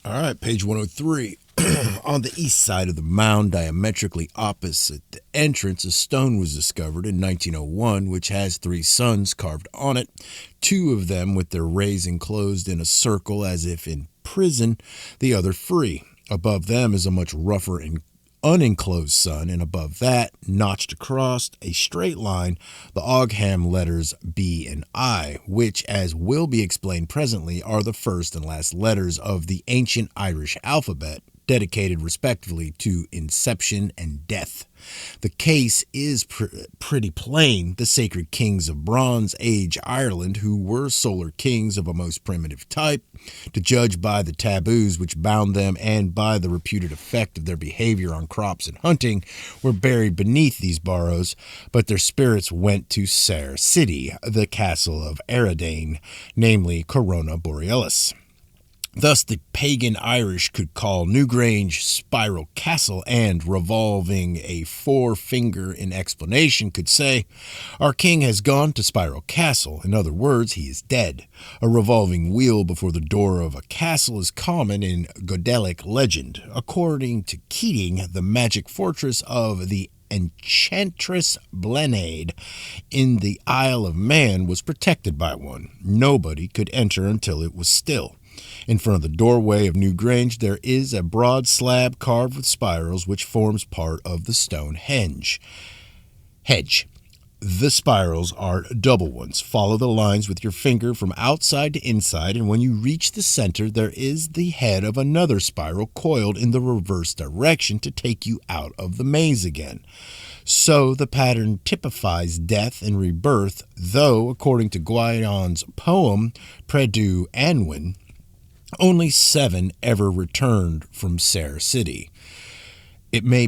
All right, page 103. On the east side of the mound, diametrically opposite the entrance, a stone was discovered in 1901, which has 3 suns carved on it, 2 of them with their rays enclosed in a circle as if in prison, the other free. Above them is a much rougher and unenclosed sun, and above that, notched across a straight line, the Ogham letters B and I, which, as will be explained presently, are the first and last letters of the ancient Irish alphabet, dedicated respectively to inception and death. The case is pretty plain. The sacred kings of Bronze Age Ireland, who were solar kings of a most primitive type, to judge by the taboos which bound them and by the reputed effect of their behavior on crops and hunting, were buried beneath these barrows, but their spirits went to Saer City, the castle of Eridane, namely Corona Borealis. Thus, the pagan Irish could call Newgrange Spiral Castle, and, revolving a forefinger in explanation, could say, "Our king has gone to Spiral Castle." In other words, he is dead. A revolving wheel before the door of a castle is common in Godelic legend. According to Keating, the magic fortress of the Enchantress Blenade in the Isle of Man was protected by one. Nobody could enter until it was still. In front of the doorway of Newgrange there is a broad slab carved with spirals which forms part of the stone hedge. The spirals are double ones. Follow the lines with your finger from outside to inside, and when you reach the center there is the head of another spiral coiled in the reverse direction to take you out of the maze again. So the pattern typifies death and rebirth, though, according to Guion's poem Predu Anwin, only 7 ever returned from Saer City. It may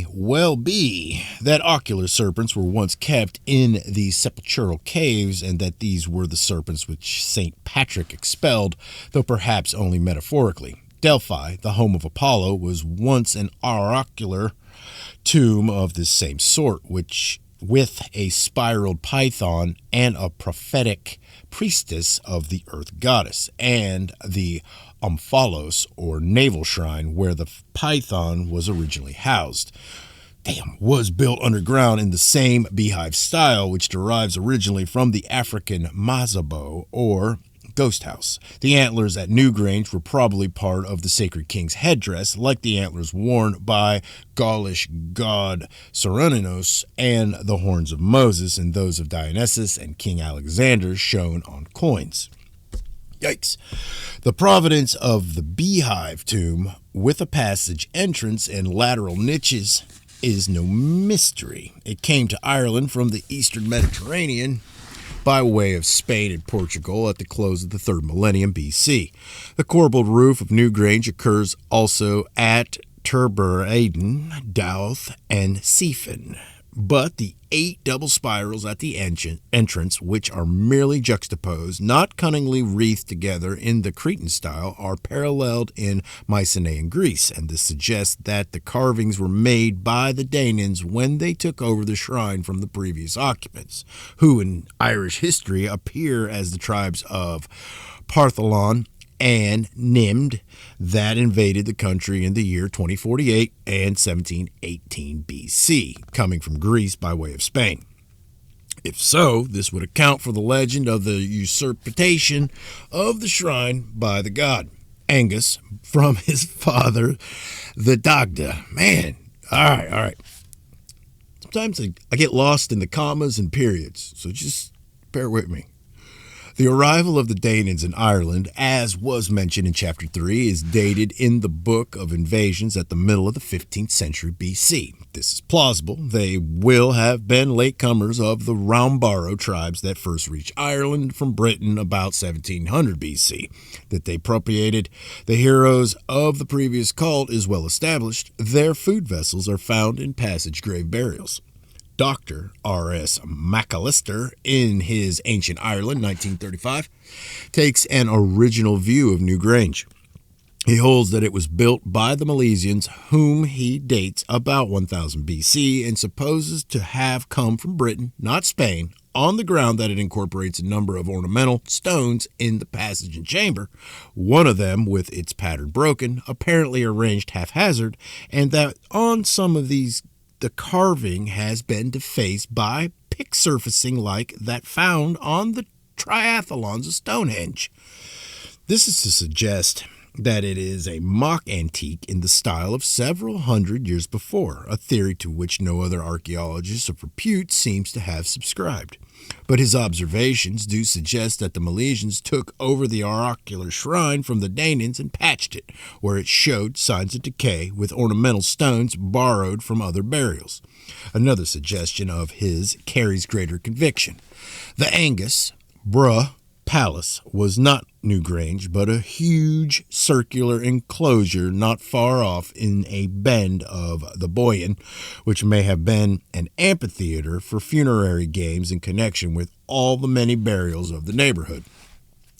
well be that ocular serpents were once kept in these sepulchral caves, and that these were the serpents which St. Patrick expelled, though perhaps only metaphorically. Delphi, the home of Apollo, was once an oracular tomb of this same sort, which with a spiraled python and a prophetic priestess of the earth goddess, and the Omphalos, or navel shrine, where the python was originally housed, was built underground in the same beehive style, which derives originally from the African mazabo, or ghost house. The antlers at Newgrange were probably part of the sacred king's headdress, like the antlers worn by Gaulish god Cernunnos, and the horns of Moses and those of Dionysus and King Alexander shown on coins. Yikes. The provenance of the beehive tomb, with a passage entrance and lateral niches, is no mystery. It came to Ireland from the eastern Mediterranean by way of Spain and Portugal at the close of the 3rd millennium BC. The corbelled roof of Newgrange occurs also at Turberaden, Douth, and Seafin. But the 8 double spirals at the entrance, which are merely juxtaposed, not cunningly wreathed together in the Cretan style, are paralleled in Mycenaean Greece, and this suggests that the carvings were made by the Danans when they took over the shrine from the previous occupants, who in Irish history appear as the tribes of Partholon and Nimd that invaded the country in the year 2048 and 1718 BC, coming from Greece by way of Spain. If so, this would account for the legend of the usurpation of the shrine by the god Angus from his father, the Dagda. Man, all right. Sometimes I get lost in the commas and periods, so just bear with me. The arrival of the Danans in Ireland, as was mentioned in Chapter 3, is dated in the Book of Invasions at the middle of the 15th century BC. This is plausible. They will have been latecomers of the Roundbarrow tribes that first reached Ireland from Britain about 1700 BC. That they appropriated the heroes of the previous cult is well established. Their food vessels are found in passage grave burials. Dr. R.S. McAllister, in his Ancient Ireland, 1935, takes an original view of Newgrange. He holds that it was built by the Milesians, whom he dates about 1000 BC and supposes to have come from Britain, not Spain, on the ground that it incorporates a number of ornamental stones in the passage and chamber, one of them with its pattern broken, apparently arranged haphazard, and that on some of these the carving has been defaced by pick surfacing like that found on the triathlons of Stonehenge. This is to suggest that it is a mock antique in the style of several hundred years before, a theory to which no other archaeologist of repute seems to have subscribed. But his observations do suggest that the Milesians took over the oracular shrine from the Danans and patched it, where it showed signs of decay, with ornamental stones borrowed from other burials. Another suggestion of his carries greater conviction. The Angus, Palace was not Newgrange, but a huge circular enclosure not far off in a bend of the Boyne, which may have been an amphitheater for funerary games in connection with all the many burials of the neighborhood.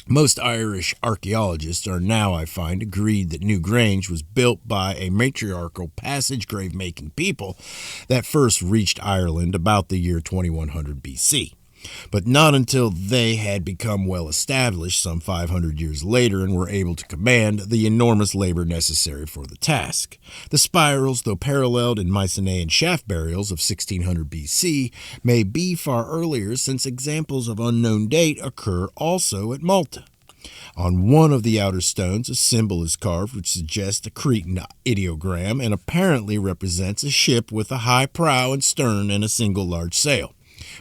Most Irish archaeologists are now, I find, agreed that Newgrange was built by a matriarchal passage grave-making people that first reached Ireland about the year 2100 BC. But not until they had become well established some 500 years later and were able to command the enormous labor necessary for the task. The spirals, though paralleled in Mycenaean shaft burials of 1600 BC, may be far earlier, since examples of unknown date occur also at Malta. On one of the outer stones, a symbol is carved which suggests a Cretan ideogram and apparently represents a ship with a high prow and stern and a single large sail.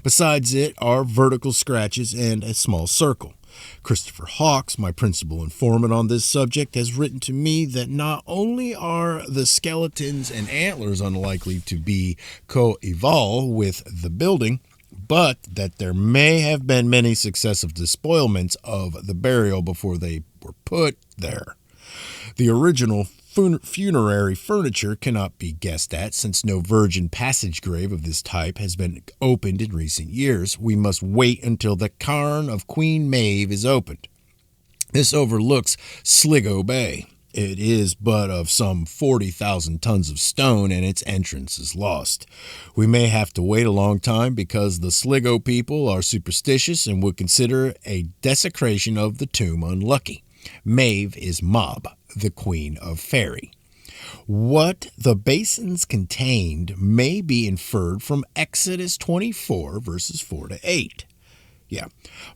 Besides it are vertical scratches and a small circle. Christopher Hawkes, my principal informant on this subject, has written to me that not only are the skeletons and antlers unlikely to be coeval with the building, but that there may have been many successive despoilments of the burial before they were put there. The original funerary furniture cannot be guessed at, since no virgin passage grave of this type has been opened in recent years. We must wait until the cairn of Queen Maeve is opened. This overlooks Sligo Bay. It is but of some 40,000 tons of stone, and its entrance is lost. We may have to wait a long time because the Sligo people are superstitious and would consider a desecration of the tomb unlucky. Maeve is Mob, the queen of Faery. What the basins contained may be inferred from Exodus 24, verses 4 to 8.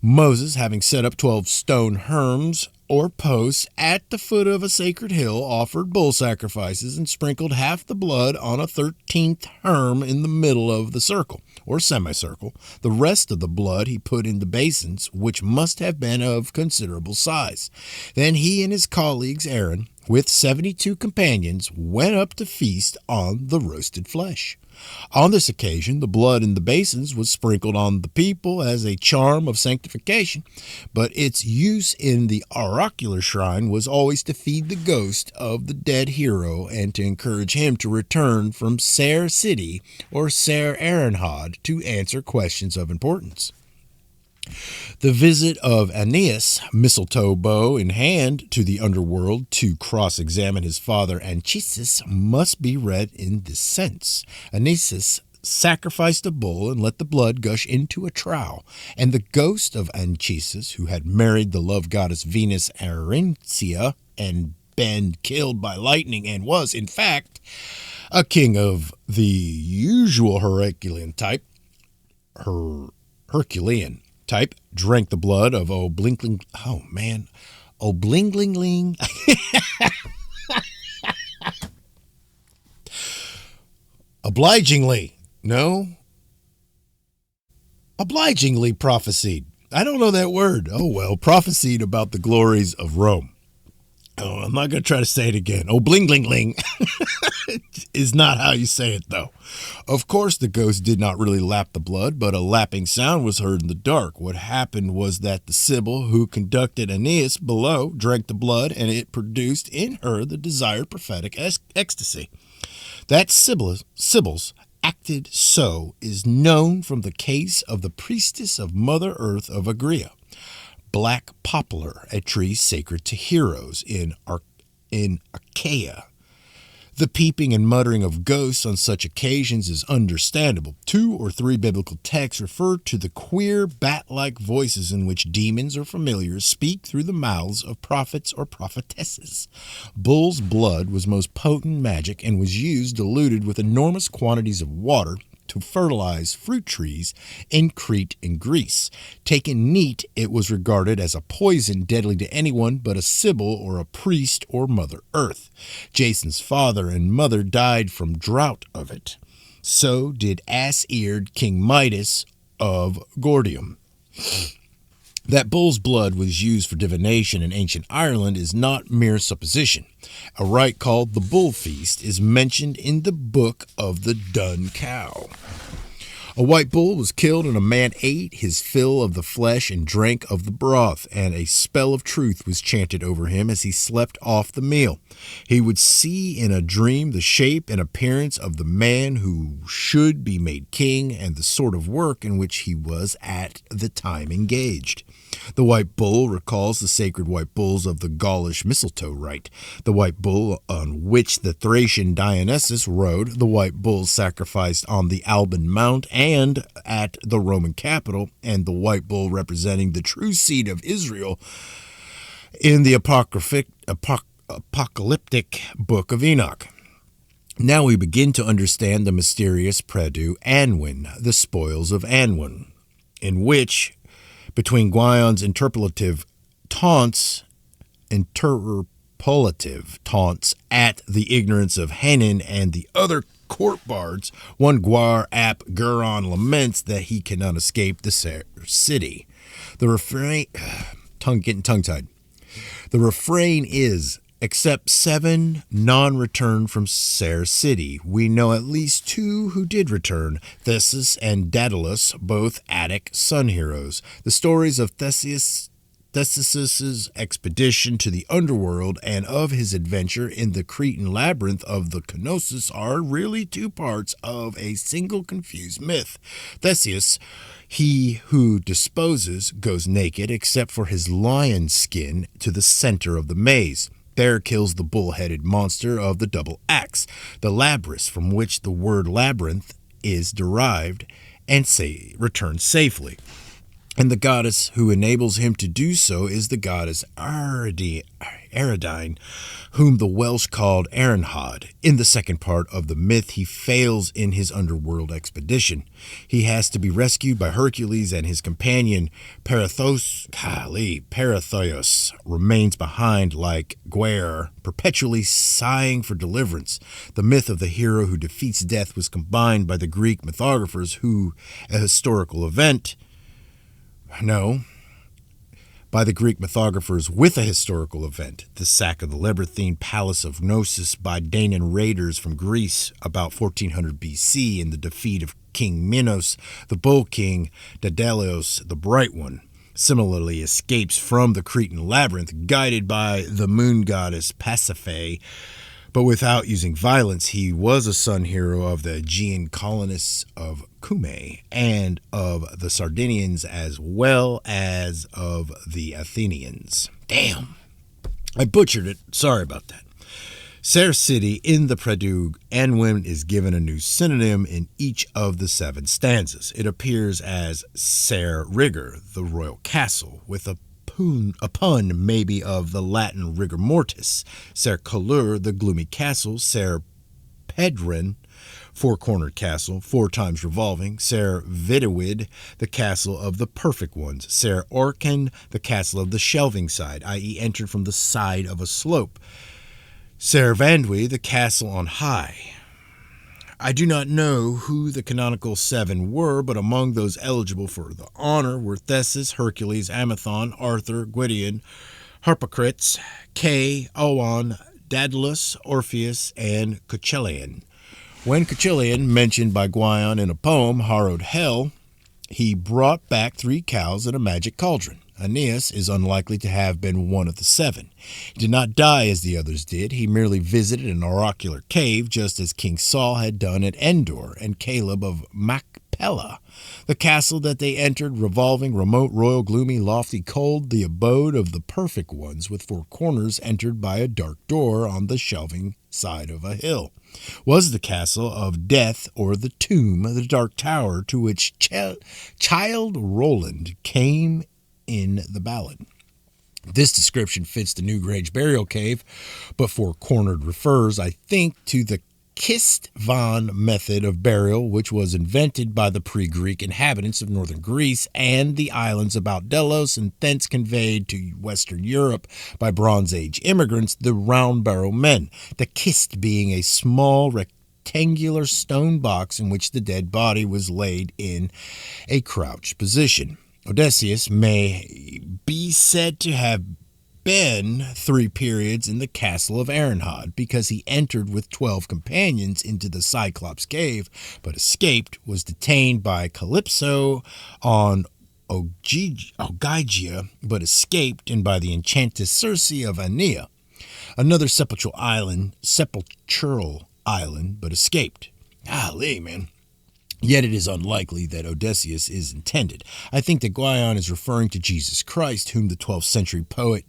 Moses, having set up 12 stone herms or posts at the foot of a sacred hill, offered bull sacrifices and sprinkled half the blood on a 13th herm in the middle of the circle, or semicircle. The rest of the blood he put in the basins, which must have been of considerable size. Then he and his colleagues Aaron, with 72 companions, went up to feast on the roasted flesh. On this occasion, the blood in the basins was sprinkled on the people as a charm of sanctification, but its use in the oracular shrine was always to feed the ghost of the dead hero and to encourage him to return from Sair City or Sair Erinhad to answer questions of importance. The visit of Aeneas, mistletoe bow in hand, to the underworld to cross-examine his father Anchises must be read in this sense. Aeneas sacrificed a bull and let the blood gush into a trough, and the ghost of Anchises, who had married the love goddess Venus Arencia and been killed by lightning and was, in fact, a king of the usual Herculean type, drank the blood of Oblinglingling. Obligingly prophesied. I don't know that word. Prophesied about the glories of Rome. I'm not going to try to say it again. Oblinglingling is not how you say it, though. Of course, the ghost did not really lap the blood, but a lapping sound was heard in the dark. What happened was that the Sibyl who conducted Aeneas below drank the blood, and it produced in her the desired prophetic ecstasy. That Sibyl's acted so is known from the case of the priestess of Mother Earth of Agria. Black poplar, a tree sacred to heroes in in Achaia. The peeping and muttering of ghosts on such occasions is understandable. 2 or 3 biblical texts refer to the queer, bat-like voices in which demons or familiars speak through the mouths of prophets or prophetesses. Bull's blood was most potent magic and was used diluted with enormous quantities of water to fertilize fruit trees in Crete and Greece. Taken neat, it was regarded as a poison deadly to anyone but a sibyl or a priest or Mother Earth. Jason's father and mother died from drought of it. So did ass-eared King Midas of Gordium. That bull's blood was used for divination in ancient Ireland is not mere supposition. A rite called the Bull Feast is mentioned in the Book of the Dun Cow. A white bull was killed and a man ate his fill of the flesh and drank of the broth, and a spell of truth was chanted over him as he slept off the meal. He would see in a dream the shape and appearance of the man who should be made king and the sort of work in which he was at the time engaged. The white bull recalls the sacred white bulls of the Gaulish mistletoe rite, the white bull on which the Thracian Dionysus rode, the white bull sacrificed on the Alban Mount and at the Roman Capitol, and the white bull representing the true seed of Israel in the apocalyptic book of Enoch. Now we begin to understand the mysterious Predu Anwin, the spoils of Anwin, in which, between Guion's interpolative taunts at the ignorance of Hanan and the other court bards, one Gwar ap Guron laments that he cannot escape the city. The refrain, tongue-tied. The refrain is, except 7 non-returned from Ser City, we know at least 2 who did return, Theseus and Daedalus, both Attic sun heroes. The stories of Theseus's expedition to the underworld and of his adventure in the Cretan labyrinth of the Knossos are really 2 parts of a single confused myth. Theseus, he who disposes, goes naked except for his lion skin to the center of the maze. There kills the bull-headed monster of the double axe, the labyrinth from which the word labyrinth is derived, and returns safely. And the goddess who enables him to do so is the goddess Aradine, whom the Welsh called Erenhad. In the second part of the myth, he fails in his underworld expedition. He has to be rescued by Hercules, and his companion Perithous remains behind like Gwar, perpetually sighing for deliverance. The myth of the hero who defeats death was combined by the Greek mythographers by the Greek mythographers with a historical event, the sack of the labyrinthine palace of Knossos by Danaan raiders from Greece about 1400 BC, and the defeat of King Minos, the bull king, Daedalus, the bright one. Similarly escapes from the Cretan labyrinth, guided by the moon goddess Pasiphae, but without using violence. He was a son hero of the Aegean colonists of Cumae and of the Sardinians as well as of the Athenians. Damn, I butchered it. Sorry about that. Ser City in the Predu Anwin is given a new synonym in each of the 7 stanzas. It appears as Ser Rigor, the royal castle, with a pun maybe of the Latin rigor mortis. Ser Colur, the gloomy castle. Ser Pedrin, 4-cornered castle, 4 times revolving. Ser Videwid, the castle of the perfect ones. Ser Orcan, the castle of the shelving side, i.e. entered from the side of a slope. Ser Vandwi, the castle on high. I do not know who the canonical 7 were, but among those eligible for the honor were Theseus, Hercules, Amathon, Arthur, Gwydion, Harpocrates, Kay, Owan, Daedalus, Orpheus, and Cocheleon. When Cocheleon, mentioned by Guion in a poem, harrowed hell, he brought back 3 cows and a magic cauldron. Aeneas is unlikely to have been one of the 7. He did not die as the others did. He merely visited an oracular cave, just as King Saul had done at Endor and Caleb of Machpelah. The castle that they entered, revolving, remote, royal, gloomy, lofty, cold, the abode of the perfect ones, with 4 corners entered by a dark door on the shelving side of a hill, was the castle of death, or the tomb, the dark tower to which Childe Roland came in the ballad. This description fits the Newgrange burial cave, but 4-cornered refers, I think, to the Kist van method of burial, which was invented by the pre-Greek inhabitants of northern Greece and the islands about Delos, and thence conveyed to Western Europe by Bronze Age immigrants, the round barrow men, the kist being a small rectangular stone box in which the dead body was laid in a crouched position. Odysseus may be said to have been 3 periods in the castle of Arenhod, because he entered with 12 companions into the Cyclops cave, but escaped, was detained by Calypso on Ogygia, but escaped, and by the enchantress Circe of Aenea, another sepulchral island, but escaped. Golly, man. Yet it is unlikely that Odysseus is intended. I think that Guion is referring to Jesus Christ, whom the 12th century poet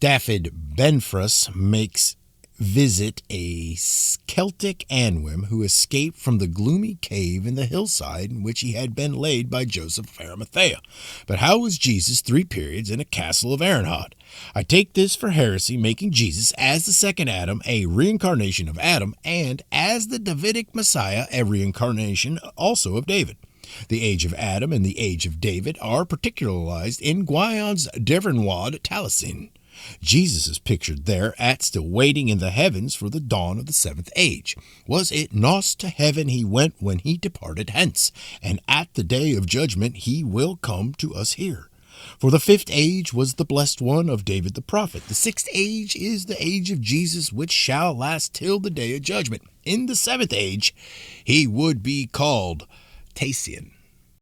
Dafydd Benfras makes visit a Celtic Anwim who escaped from the gloomy cave in the hillside in which he had been laid by Joseph of Arimathea. But how was Jesus 3 periods in a castle of Arenhod? I take this for heresy, making Jesus as the second Adam a reincarnation of Adam, and as the Davidic Messiah a reincarnation also of David. The age of Adam and the age of David are particularized in Guion's Devernois Taliesin. Jesus is pictured there at still waiting in the heavens for the dawn of the 7th age. Was it not to heaven he went when he departed hence? And at the day of judgment he will come to us here. For the 5th age was the blessed one of David the prophet. The 6th age is the age of Jesus, which shall last till the day of judgment. In the 7th age he would be called Tatian.